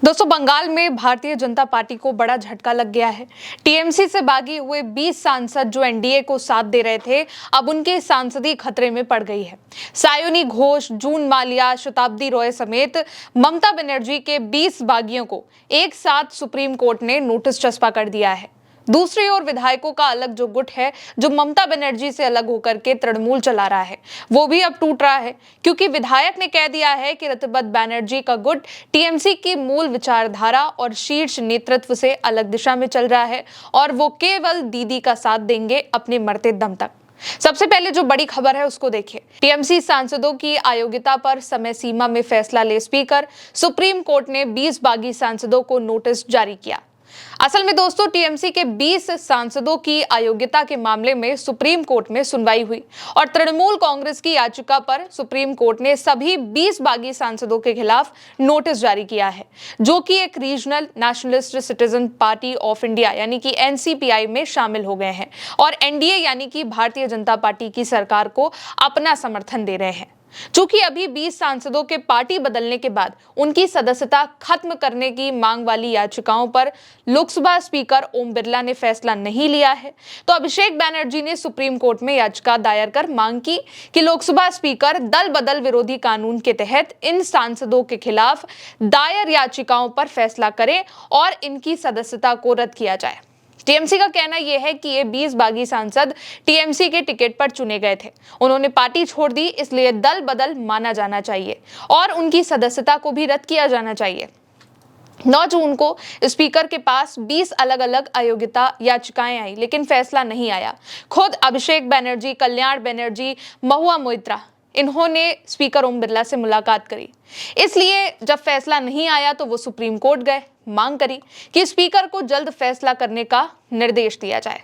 दोस्तों, बंगाल में भारतीय जनता पार्टी को बड़ा झटका लग गया है। टीएमसी से भागे हुए 20 सांसद जो एनडीए को साथ दे रहे थे, अब उनके सांसदी खतरे में पड़ गई है। सायोनी घोष, जून माल्या, शताब्दी रॉय समेत ममता बनर्जी के 20 बागियों को एक साथ सुप्रीम कोर्ट ने नोटिस चस्पा कर दिया है। दूसरी ओर विधायकों का अलग जो गुट है, जो ममता बनर्जी से अलग होकर के तृणमूल चला रहा है, वो भी अब टूट रहा है, क्योंकि विधायक ने कह दिया है कि ऋतुपत बैनर्जी का गुट टीएमसी की मूल विचारधारा और शीर्ष नेतृत्व से अलग दिशा में चल रहा है और वो केवल दीदी का साथ देंगे अपने मरते दम तक। सबसे पहले जो बड़ी खबर है उसको देखिए। टीएमसी सांसदों की अयोग्यता पर समय सीमा में फैसला ले स्पीकर, सुप्रीम कोर्ट ने 20 बागी सांसदों को नोटिस जारी किया। असल में दोस्तों, टीएमसी के 20 सांसदों की अयोग्यता के मामले में सुप्रीम कोर्ट में सुनवाई हुई और तृणमूल कांग्रेस की याचिका पर सुप्रीम कोर्ट ने सभी 20 बागी सांसदों के खिलाफ नोटिस जारी किया है, जो कि एक regional nationalist citizen party of India यानी कि एनसीपीआई में शामिल हो गए हैं और एनडीए यानी कि भारतीय जनता पार्टी की सरकार को अपना समर्थन दे रहे हैं। चूंकि अभी 20 सांसदों के पार्टी बदलने के बाद उनकी सदस्यता खत्म करने की मांग वाली याचिकाओं पर लोकसभा स्पीकर ओम बिरला ने फैसला नहीं लिया है, तो अभिषेक बैनर्जी ने सुप्रीम कोर्ट में याचिका दायर कर मांग की कि लोकसभा स्पीकर दल बदल विरोधी कानून के तहत इन सांसदों के खिलाफ दायर याचिकाओं पर फैसला करें और इनकी सदस्यता को रद्द किया जाए। टीएमसी का कहना यह है कि ये 20 बागी सांसद टीएमसी के टिकट पर चुने गए थे। उन्होंने पार्टी छोड़ दी, इसलिए दल बदल माना जाना चाहिए और उनकी सदस्यता को भी रद्द किया जाना चाहिए। 9 जून को स्पीकर के पास 20 अलग अलग अयोग्यता याचिकाएं आई, लेकिन फैसला नहीं आया। खुद अभिषेक बैनर्जी, कल्याण बनर्जी, महुआ मोइत्रा, इन्होंने स्पीकर ओम बिरला से मुलाकात करी। इसलिए जब फैसला नहीं आया तो वो सुप्रीम कोर्ट गए, मांग करी कि स्पीकर को जल्द फैसला करने का निर्देश दिया जाए।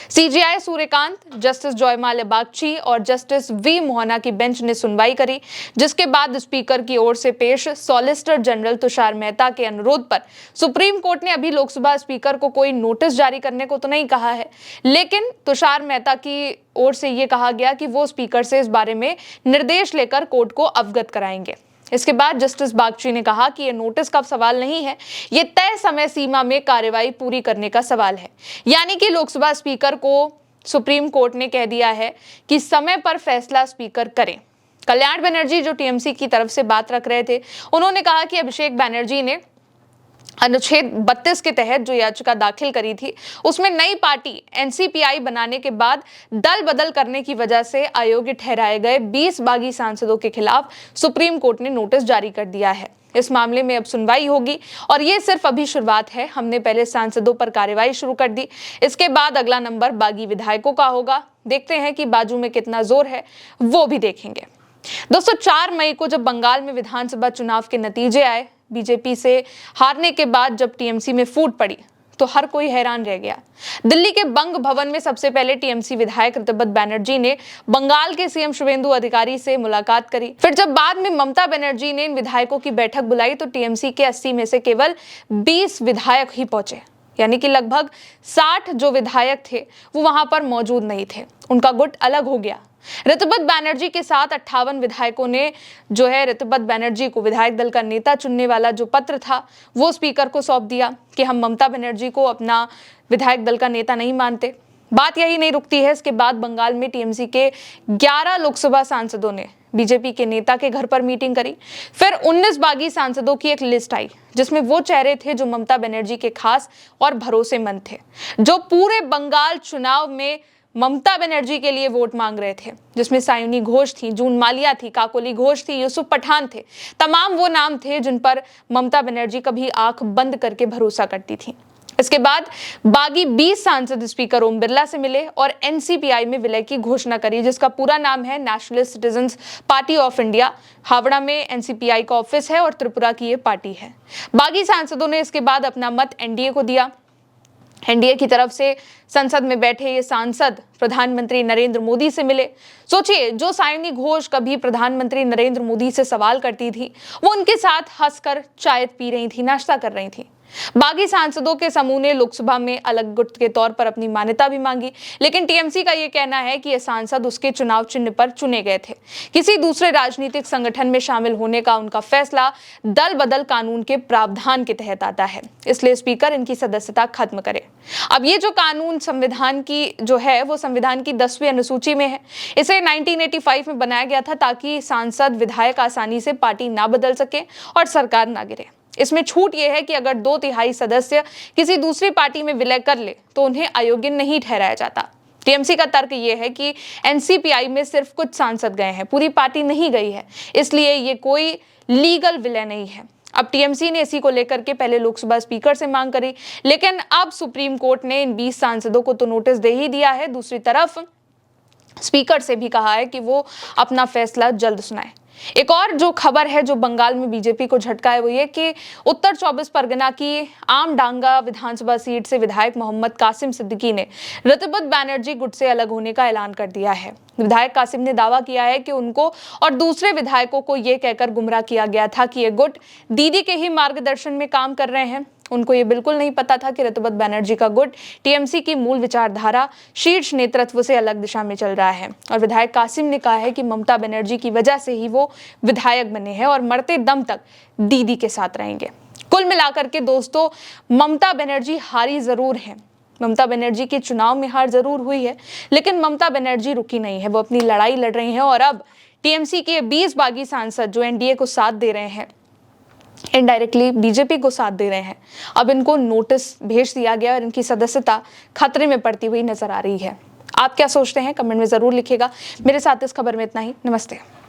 सीजेआई सूर्यकांत, जस्टिस जयमाल्या बागची और जस्टिस वी मोहना की बेंच ने सुनवाई करी, जिसके बाद स्पीकर की ओर से पेश सॉलिसिटर जनरल तुषार मेहता के अनुरोध पर सुप्रीम कोर्ट ने अभी लोकसभा स्पीकर को कोई नोटिस जारी करने को तो नहीं कहा है, लेकिन तुषार मेहता की ओर से ये कहा गया कि वो स्पीकर से इस बारे में निर्देश लेकर कोर्ट को अवगत कराएंगे। इसके बाद जस्टिस बागची ने कहा कि यह नोटिस का सवाल नहीं है, यह तय समय सीमा में कार्यवाही पूरी करने का सवाल है। यानी कि लोकसभा स्पीकर को सुप्रीम कोर्ट ने कह दिया है कि समय पर फैसला स्पीकर करें। कल्याण बनर्जी, जो टीएमसी की तरफ से बात रख रहे थे, उन्होंने कहा कि अभिषेक बैनर्जी ने अनुच्छेद 32 के तहत जो याचिका दाखिल करी थी, उसमें नई पार्टी एनसीपीआई बनाने के बाद दल बदल करने की वजह से अयोग्य ठहराए गए 20 बागी सांसदों के खिलाफ सुप्रीम कोर्ट ने नोटिस जारी कर दिया है। इस मामले में अब सुनवाई होगी और ये सिर्फ अभी शुरुआत है। हमने पहले सांसदों पर कार्रवाई शुरू कर दी, इसके बाद अगला नंबर बागी विधायकों का होगा। देखते हैं कि बाजू में कितना जोर है, वो भी देखेंगे। दोस्तों, 4 मई को जब बंगाल में विधानसभा चुनाव के नतीजे आए, बीजेपी से हारने के बाद जब टीएमसी में फूट पड़ी, तो हर कोई हैरान रह गया। दिल्ली के बंग भवन में सबसे पहले टीएमसी विधायक ऋतुपत बैनर्जी ने बंगाल के सीएम शुवेंदु अधिकारी से मुलाकात करी। फिर जब बाद में ममता बनर्जी ने इन विधायकों की बैठक बुलाई, तो टीएमसी के 80 में से केवल 20 विधायक ही पहुंचे, यानी कि लगभग 60 जो विधायक थे वो वहां पर मौजूद नहीं थे। उनका गुट अलग हो गया। ऋतुपत बैनर्जी के साथ 58 विधायकों ने जो है ऋतुपत बैनर्जी को विधायक दल का नेता चुनने वाला जो पत्र था वो स्पीकर को सौंप दिया कि हम ममता बनर्जी को अपना विधायक दल का नेता नहीं मानते। बात यही नहीं रुकती है। इसके बाद बंगाल में टीएमसी के 11 लोकसभा सांसदों ने बीजेपी के नेता के घर पर मीटिंग करी। फिर 19 बागी सांसदों की एक लिस्ट आई, जिसमें वो चेहरे थे जो ममता बनर्जी के खास और भरोसेमंद थे, जो पूरे बंगाल चुनाव में ममता बनर्जी के लिए वोट मांग रहे थे, जिसमें सायोनी घोष थी, जून माल्या थी, काकोली घोष थी, यूसुफ पठान थे। तमाम वो नाम थे जिन पर ममता बनर्जी कभी आंख बंद करके भरोसा करती थी। इसके बाद बागी 20 सांसद स्पीकर ओम बिरला से मिले और एनसीपीआई में विलय की घोषणा करी, जिसका पूरा नाम है nationalist citizens party of India. Howrah में एनसीपीआई का ऑफिस है और त्रिपुरा की ये पार्टी है। बागी सांसदों ने इसके बाद अपना मत एनडीए को दिया। एनडीए की तरफ से संसद में बैठे ये सांसद प्रधानमंत्री नरेंद्र मोदी से मिले। सोचिए, जो सायोनी घोष कभी प्रधानमंत्री नरेंद्र मोदी से सवाल करती थी, वो उनके साथ हंसकर चाय पी रही थी, नाश्ता कर रही थी। बागी सांसदों के समूह ने लोकसभा में अलग गुट के तौर पर अपनी मान्यता भी मांगी, लेकिन टीएमसी का यह कहना है कि ये सांसद उसके चुनाव चिन्ह पर चुने गए थे। किसी दूसरे राजनीतिक संगठन में शामिल होने का उनका फैसला दल बदल कानून के प्रावधान के तहत आता है, इसलिए स्पीकर इनकी सदस्यता खत्म करे। अब ये जो कानून संविधान की जो है वो संविधान की 10वीं अनुसूची में है। इसे 1985 में बनाया गया था ताकि सांसद विधायक आसानी से पार्टी ना बदल सके और सरकार ना गिरे। इसमें छूट यह है कि अगर 2/3 सदस्य किसी दूसरी पार्टी में विलय कर ले तो उन्हें अयोग्य नहीं ठहराया जाता। टीएमसी का तर्क यह है कि एनसीपीआई में सिर्फ कुछ सांसद गए हैं, पूरी पार्टी नहीं गई है, इसलिए ये कोई लीगल विलय नहीं है। अब टीएमसी ने इसी को लेकर के पहले लोकसभा स्पीकर से मांग करी, लेकिन अब सुप्रीम कोर्ट ने इन 20 सांसदों को तो नोटिस दे ही दिया है। दूसरी तरफ स्पीकर से भी कहा है कि वो अपना फैसला जल्द सुनाए। एक और जो खबर है जो बंगाल में बीजेपी को झटका है वो ये कि उत्तर 24 परगना की आमडांगा विधानसभा सीट से विधायक मोहम्मद कासिम सिद्दीकी ने ऋतुपत बैनर्जी गुट से अलग होने का ऐलान कर दिया है। विधायक कासिम ने दावा किया है कि उनको और दूसरे विधायकों को ये कहकर गुमराह किया गया था कि ये गुट दीदी के ही मार्गदर्शन में काम कर रहे हैं। उनको ये बिल्कुल नहीं पता था कि ऋतुपत बैनर्जी का गुट टीएमसी की मूल विचारधारा शीर्ष नेतृत्व से अलग दिशा में चल रहा है। और विधायक कासिम ने कहा है कि ममता बनर्जी की वजह से ही वो विधायक बने हैं और मरते दम तक दीदी के साथ रहेंगे। कुल मिलाकर के दोस्तों, ममता बनर्जी हारी जरूर है, ममता बनर्जी की चुनाव में हार जरूर हुई है, लेकिन ममता बनर्जी रुकी नहीं है। वो अपनी लड़ाई लड़ रही हैं और अब टीएमसी के 20 बागी सांसद जो एनडीए को साथ दे रहे हैं, इनडायरेक्टली बीजेपी को साथ दे रहे हैं, अब इनको नोटिस भेज दिया गया और इनकी सदस्यता खतरे में पड़ती हुई नजर आ रही है। आप क्या सोचते हैं कमेंट में जरूर लिखिएगा। मेरे साथ इस खबर में इतना ही। नमस्ते।